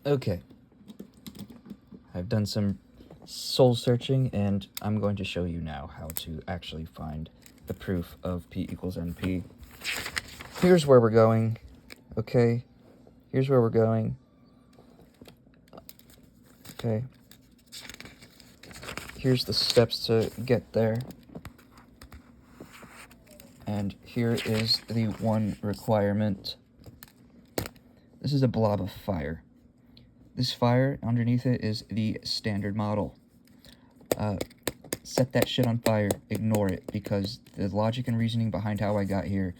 Okay, I've done some soul searching, and I'm going to show you now how to actually find the proof of P equals NP. Here's where we're going, okay? Here's where we're going. Okay. Here's the steps to get there. And here is the one requirement. This is a blob of fire. This fire, underneath it, is the standard model. Set that shit on fire. Ignore it, because the logic and reasoning behind how I got here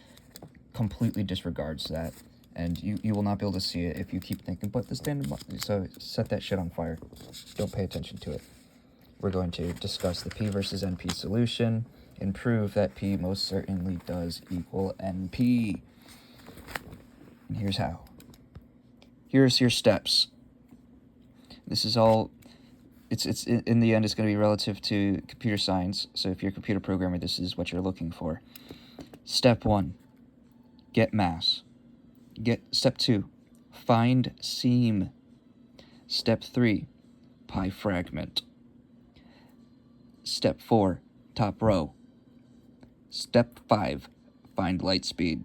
completely disregards that. And you will not be able to see it if you keep thinking, but the standard model... So set that shit on fire. Don't pay attention to it. We're going to discuss the P versus NP solution and prove that P most certainly does equal NP. And here's how. Here's your steps. This is all... It's in the end, it's going to be relative to computer science. So if you're a computer programmer, this is what you're looking for. Step 1, get mass. Step 2, find seam. Step 3, pi fragment. Step 4, top row. Step 5, find light speed.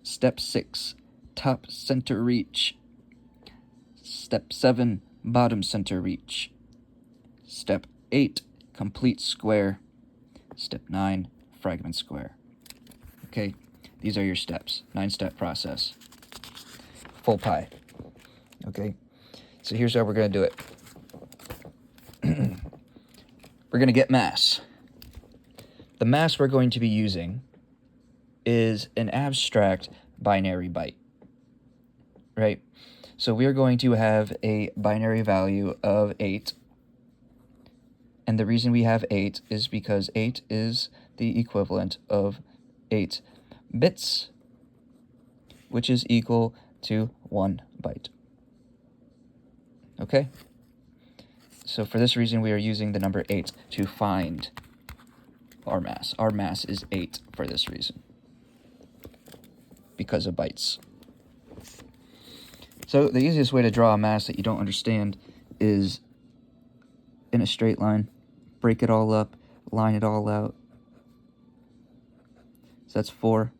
Step 6, top center reach. Step 7, bottom center reach. Step 8, complete square. Step 9, fragment square. Okay, these are your steps. 9-step process. Full pi. Okay, so here's how we're going to do it. We're going to get mass. The mass we're going to be using is an abstract binary byte, right? So we're going to have a binary value of 8. And the reason we have 8 is because 8 is the equivalent of 8 bits, which is equal to 1 byte. Okay? So for this reason, we are using the number 8 to find our mass. Our mass is 8 for this reason, because of bytes. So the easiest way to draw a mass that you don't understand is in a straight line. Break it all up, line it all out. So that's 4,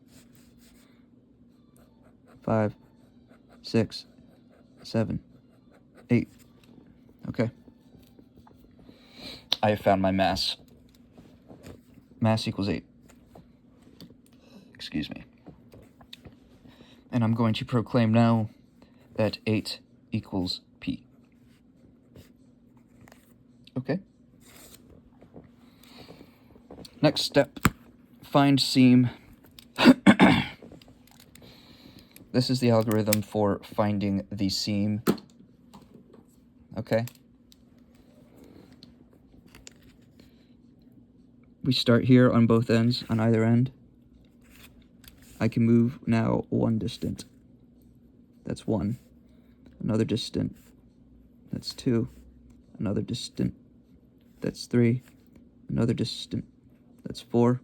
5, 6, 7, 8. Okay. I have found my mass. Mass equals 8. Excuse me. And I'm going to proclaim now that 8 equals P. Okay. Next step, find seam. This is the algorithm for finding the seam. Okay. We start here on both ends, on either end. I can move now one distant. That's 1. Another distant. That's 2. Another distant. That's 3. Another distant. That's 4.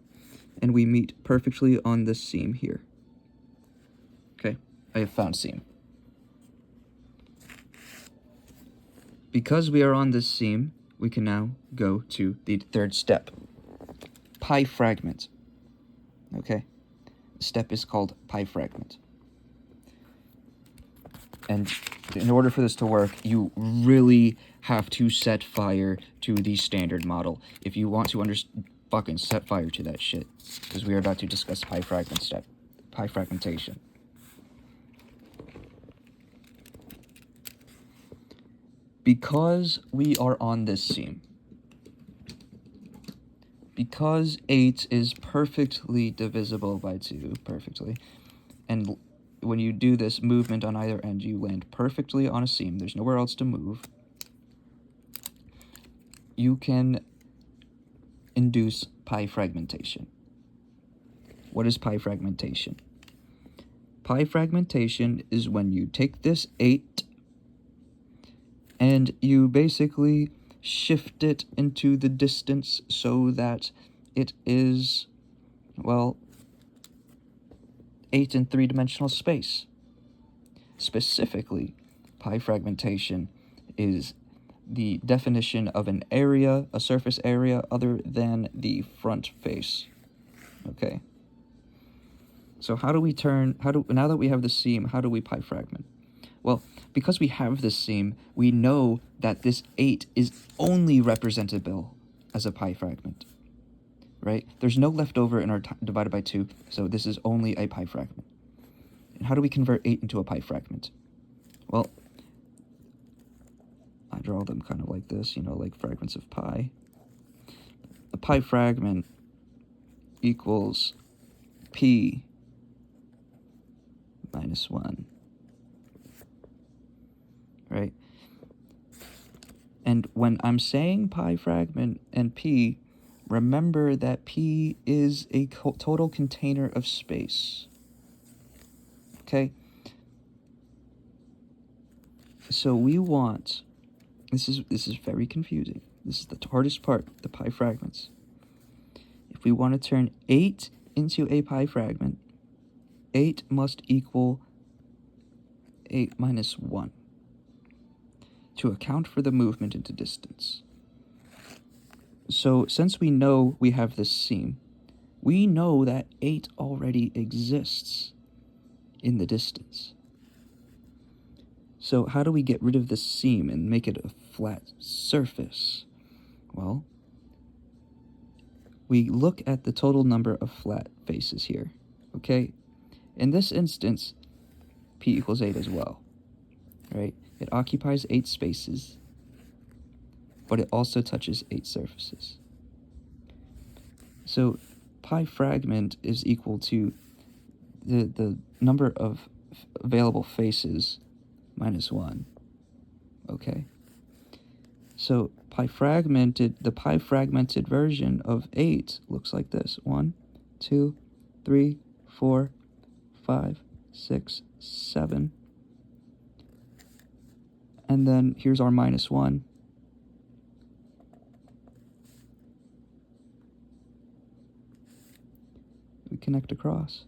And we meet perfectly on this seam here. Okay, I have found seam. Because we are on this seam, we can now go to the third step. Pi fragment. Okay, the step is called pi fragment. And in order for this to work, you really have to set fire to the standard model. If you want to fucking set fire to that shit, because we are about to discuss pi fragmentation. Because we are on this seam, because 8 is perfectly divisible by 2, and when you do this movement on either end, you land perfectly on a seam, there's nowhere else to move, you can induce pi fragmentation. What is pi fragmentation? Pi fragmentation is when you take this 8 and you basically shift it into the distance so that it is, well, 8 in 3-dimensional space. Specifically, Pi fragmentation is the definition of an area, a surface area, other than the front face. Okay. So now that we have the seam, how do we pi fragment? Well, because we have this seam, we know that this 8 is only representable as a pi fragment, right? There's no leftover in our divided by 2, so this is only a pi fragment. And how do we convert 8 into a pi fragment? Well, I draw them kind of like this, like fragments of pi. A pi fragment equals p minus 1, right? And when I'm saying pi fragment and p, remember that p is a total container of space, okay? So we want, this is very confusing. This is the hardest part, the pi fragments. If we want to turn 8 into a pi fragment, 8 must equal 8 minus 1 to account for the movement into distance. So since we know we have this seam, we know that 8 already exists in the distance. So how do we get rid of this seam and make it a flat surface? Well, we look at the total number of flat faces here, okay? In this instance, p equals 8 as well, right? It occupies 8 spaces, but it also touches 8 surfaces. So pi fragment is equal to the number of available faces minus 1, okay? So the pi fragmented version of 8 looks like this. 1, 2, 3, 4, 5, 6, 7. And then here's our minus 1. We connect across.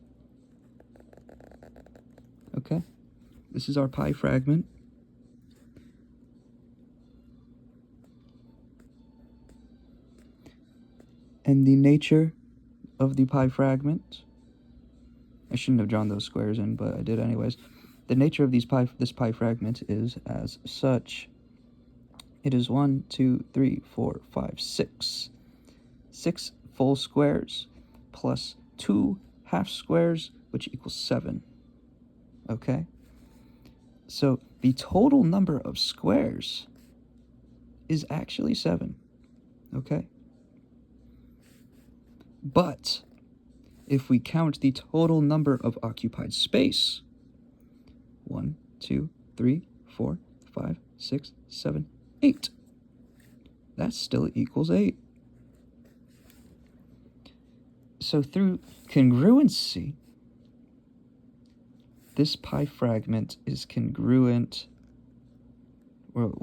Okay? This is our pi fragment. And the nature of the pi fragment, I shouldn't have drawn those squares in, but I did anyways. The nature of this pi fragment is as such. It is 1, 2, 3, 4, 5, 6. 6 full squares plus 2 half squares, which equals 7. Okay? So the total number of squares is actually 7. Okay? But if we count the total number of occupied space, 1, 2, 3, 4, 5, 6, 7, 8, that still equals 8. So through congruency, this pi fragment is congruent. Well,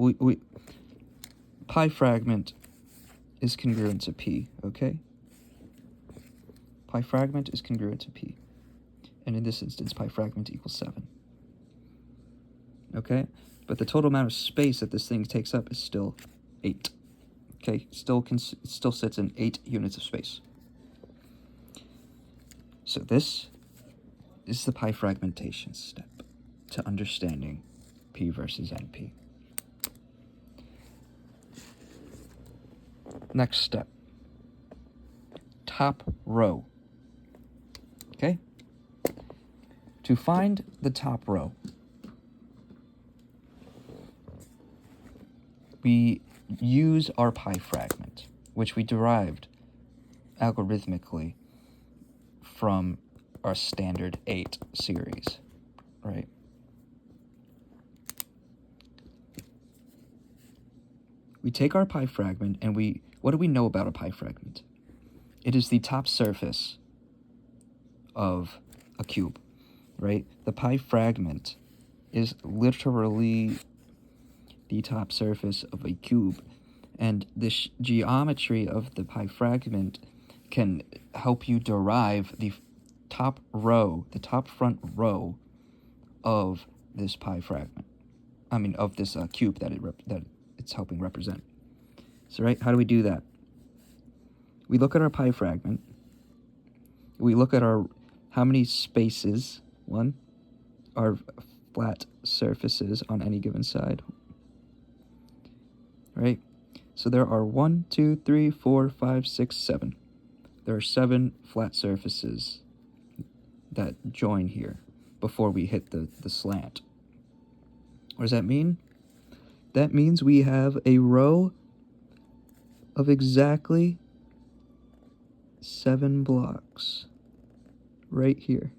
pi fragment is congruent to p, okay? Pi fragment is congruent to p. And in this instance, pi fragment equals 7. Okay? But the total amount of space that this thing takes up is still 8. Okay? It still sits in 8 units of space. So this is the pi fragmentation step to understanding p versus np. Next step. Top row. Okay? To find the top row, we use our pi fragment, which we derived algorithmically from our standard 8 series, right? We take our pi fragment and what do we know about a pi fragment? It is the top surface of a cube, right? The pi fragment is literally the top surface of a cube, and the geometry of the pi fragment can help you derive the top front row of this pi fragment, of this cube that it's helping represent. So, right, how do we do that? We look at our pi fragment. We look at how many spaces, are flat surfaces on any given side. Right? So there are 1, 2, 3, 4, 5, 6, 7. There are 7 flat surfaces that join here before we hit the slant. What does that mean? That means we have a row of exactly 7 blocks right here.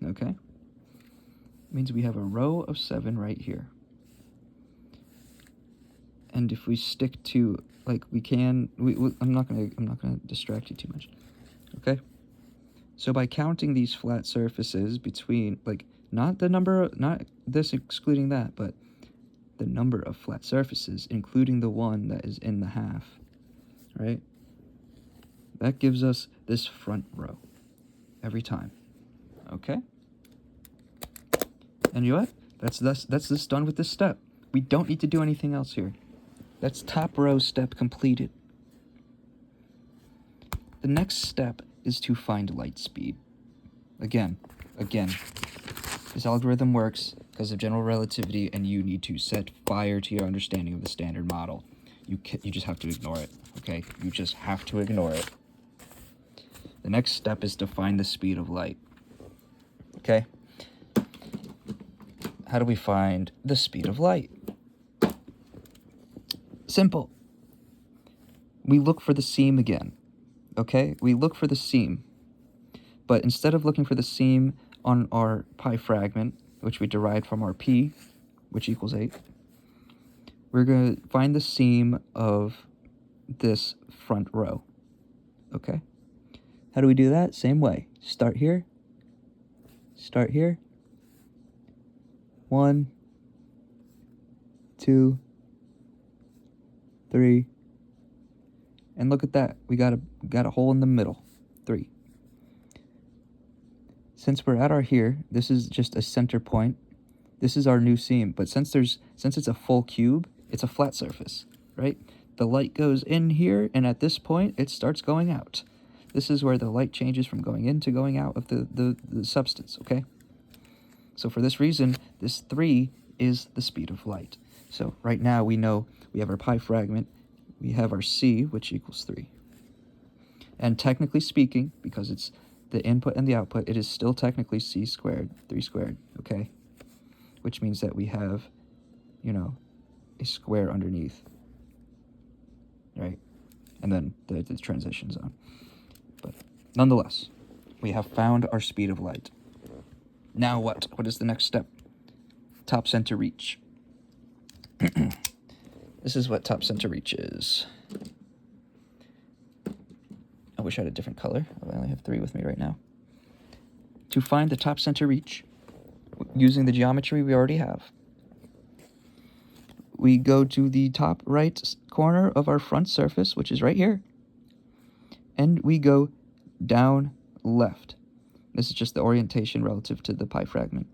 Okay? Means we have a row of 7 right here. And if we stick to, like, I'm not gonna distract you too much. Okay? So by counting these flat surfaces between, like, not this excluding that, but the number of flat surfaces, including the one that is in the half, right? That gives us this front row every time. Okay? And you know what? That's this done with this step. We don't need to do anything else here. That's top row step completed. The next step is to find light speed. Again, this algorithm works because of general relativity, and you need to set fire to your understanding of the standard model. You just have to ignore it, okay? You just have to ignore it. The next step is to find the speed of light, okay? How do we find the speed of light? Simple. We look for the seam again, okay? We look for the seam. But instead of looking for the seam on our pi fragment, which we derived from our p, which equals 8, we're going to find the seam of this front row, okay? How do we do that? Same way. Start here. 1, 2, 3, and look at that. We got a hole in the middle. 3. Since we're at our here, this is just a center point. This is our new seam, but since it's a full cube, it's a flat surface, right? The light goes in here, and at this point, it starts going out. This is where the light changes from going in to going out of the substance, okay? So for this reason, this 3 is the speed of light. So right now we know we have our pi fragment, we have our c, which equals 3. And technically speaking, because it's the input and the output, it is still technically c squared, 3 squared, okay? Which means that we have, a square underneath, right? And then the transition zone. But nonetheless, we have found our speed of light. Now what? What is the next step? Top center reach. This is what top center reach is. I wish I had a different color. I only have 3 with me right now. To find the top center reach, using the geometry we already have, we go to the top right corner of our front surface, which is right here, and we go down left. This is just the orientation relative to the pi fragment.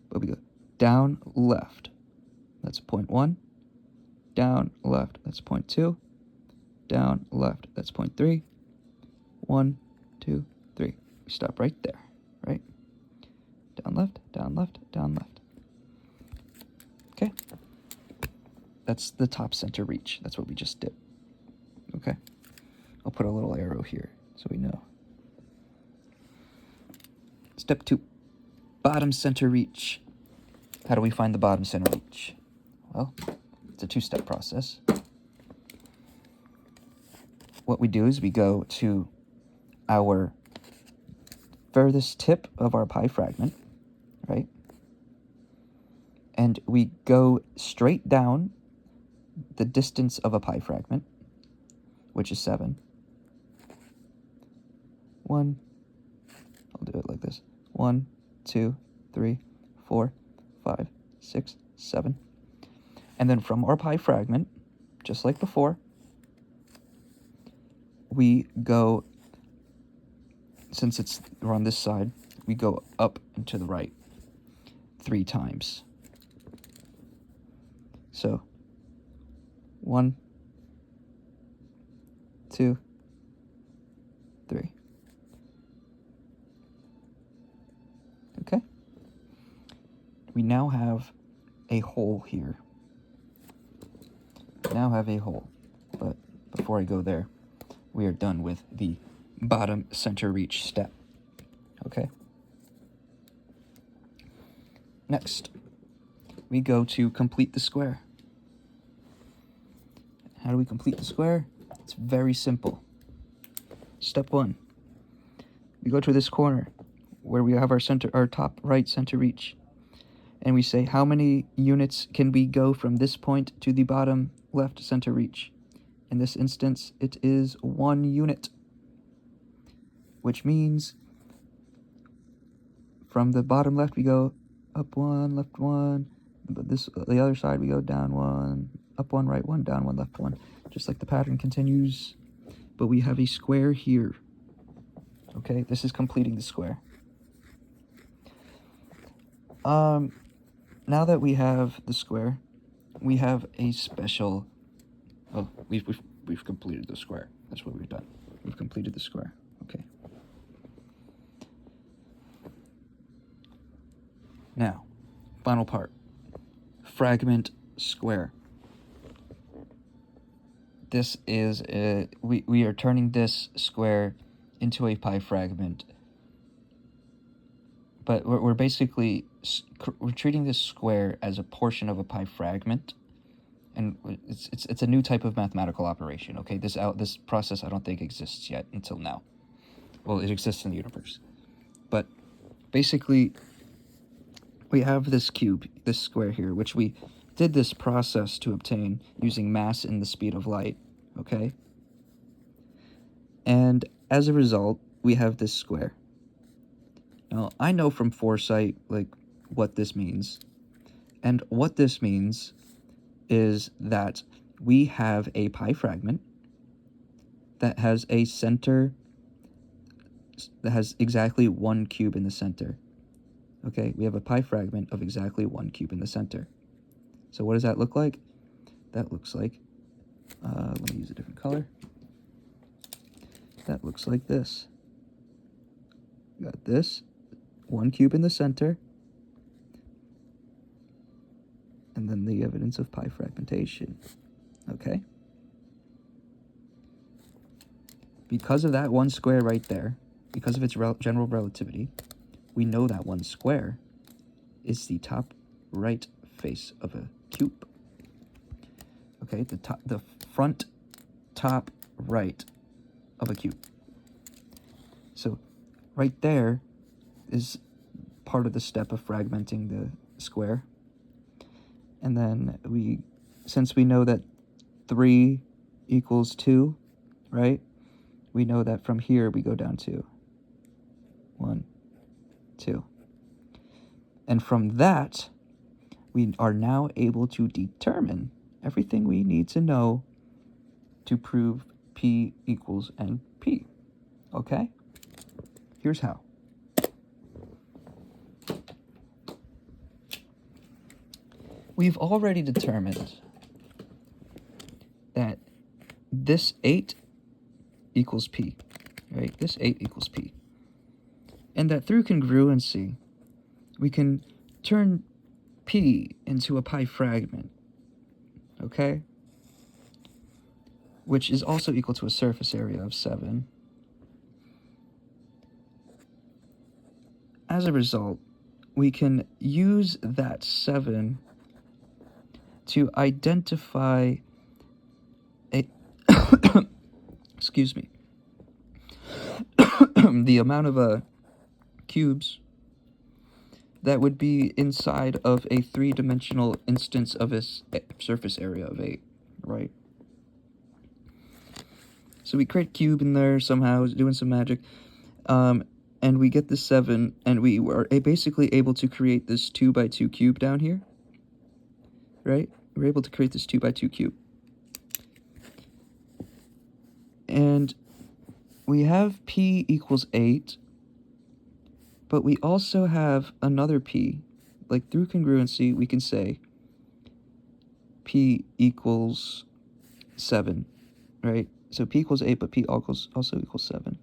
But we go down left. That's point 1. Down left. That's point 2. Down left. That's point 3. 1, 2, 3. We stop right there, right? Down left, down left, down left. Okay? That's the top center reach. That's what we just did. Okay? I'll put a little arrow here so we know. Step 2, bottom center reach. How do we find the bottom center reach? Well, it's a 2-step process. What we do is we go to our furthest tip of our pi fragment, right? And we go straight down the distance of a pi fragment, which is 7. 1, I'll do it like this. 1, 2, 3, 4, 5, 6, 7. And then from our pi fragment, just like before, we go, since we're on this side, we go up and to the right 3 times. So 1, 2, 3. Okay. We now have a hole here. But before I go there, we are done with the bottom center reach step. Okay. Next, we go to complete the square. How do we complete the square? It's very simple. Step 1, we go to this corner where we have our top right center reach, and we say how many units can we go from this point to the bottom left center reach. In this instance, it is 1 unit, which means from the bottom left we go up 1, left 1, but the other side we go down 1, up 1, right 1, down 1, left 1, just like the pattern continues. But we have a square here. Okay, this is completing the square. Now that we have the square, we have a special. Oh, we've completed the square. That's what we've done. We've completed the square. Okay. Now, final part. Fragment square. This is we are turning this square into a pi fragment, but we're basically we're treating this square as a portion of a pi fragment, and it's a new type of mathematical operation. Okay, this process I don't think exists yet until now. Well, it exists in the universe, but basically we have this cube, this square here, which we did this process to obtain using mass and the speed of light, okay? And as a result, we have this square. Now, I know from foresight, like, what this means. And what this means is that we have a pi fragment that has a center that has exactly 1 cube in the center. Okay, we have a pi fragment of exactly 1 cube in the center. So what does that look like? That looks like, let me use a different color. That looks like this. We got this, 1 cube in the center, and then the evidence of pi fragmentation. Okay? Because of that 1 square right there, because of its general relativity, we know that 1 square is the top right face of a cube. Okay, the front top right of a cube. So right there is part of the step of fragmenting the square. And then since we know that 3 equals 2, right? We know that from here we go down to 1, 2. And from that, we are now able to determine everything we need to know to prove P equals NP. Okay? Here's how. We've already determined that this 8 equals P, right? This 8 equals P. And that through congruency, we can turn P into a pi fragment, okay? Which is also equal to a surface area of 7. As a result, we can use that 7 to identify a excuse me, the amount of cubes that would be inside of a 3-dimensional instance of a surface area of 8, right? So we create a cube in there somehow, doing some magic, and we get the 7, and we are basically able to create this 2x2 cube down here, right? We're able to create this 2x2 cube. And we have p equals 8, but we also have another p. Like, through congruency, we can say p equals 7, right? So p equals 8, but p also equals 7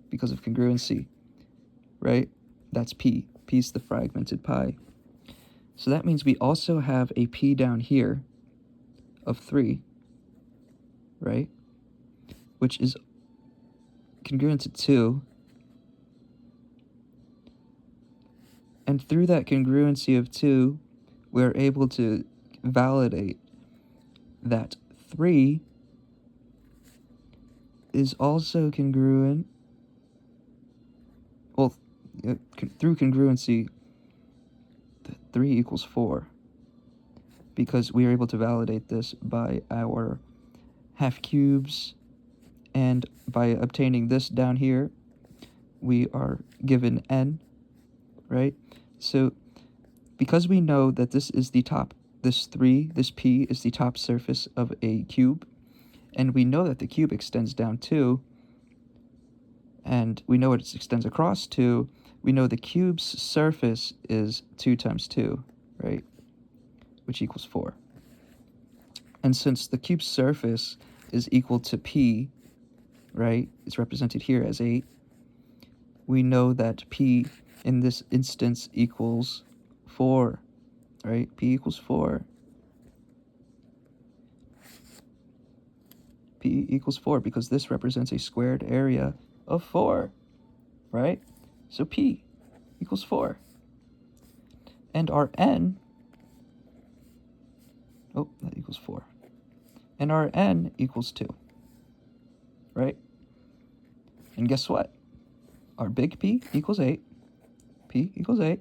because of congruency, right? That's p. P's the fragmented pi. So that means we also have a p down here of 3, right? Which is congruent to 2. And through that congruency of 2, we're able to validate that 3 is also congruent. Well, through congruency, 3 equals 4. Because we are able to validate this by our half cubes, and by obtaining this down here, we are given n, right? So because we know that this is the top, this p is the top surface of a cube, and we know that the cube extends down 2, and we know it extends across 2, we know the cube's surface is 2 times 2, right? Which equals 4. And since the cube's surface is equal to p, right, it's represented here as 8, we know that p in this instance equals 4, right? P equals 4. P equals 4 because this represents a squared area of 4, right? So P equals 4. And our n, oh, that equals 4. And our n equals 2, right? And guess what? Our big P equals 8. P equals 8,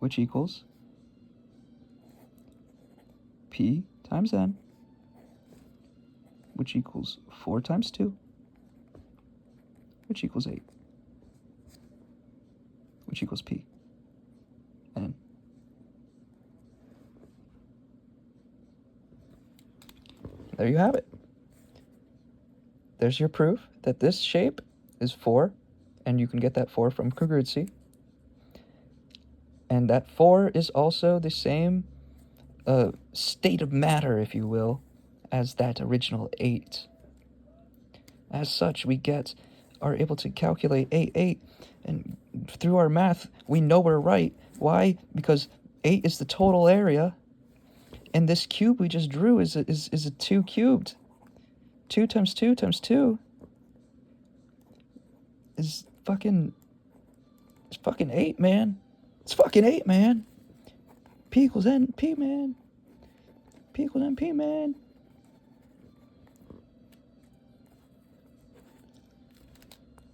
which equals P times n, which equals 4 times 2, which equals 8, which equals P, n. There you have it. There's your proof that this shape is 4, and you can get that 4 from congruency. And that 4 is also the same state of matter, if you will, as that original 8. As such, we are able to calculate 8, and through our math, we know we're right. Why? Because 8 is the total area, and this cube we just drew is a 2 cubed. 2 times 2 times 2 is fucking 8, man. It's fucking 8, man. P equals NP, man. P equals NP, man.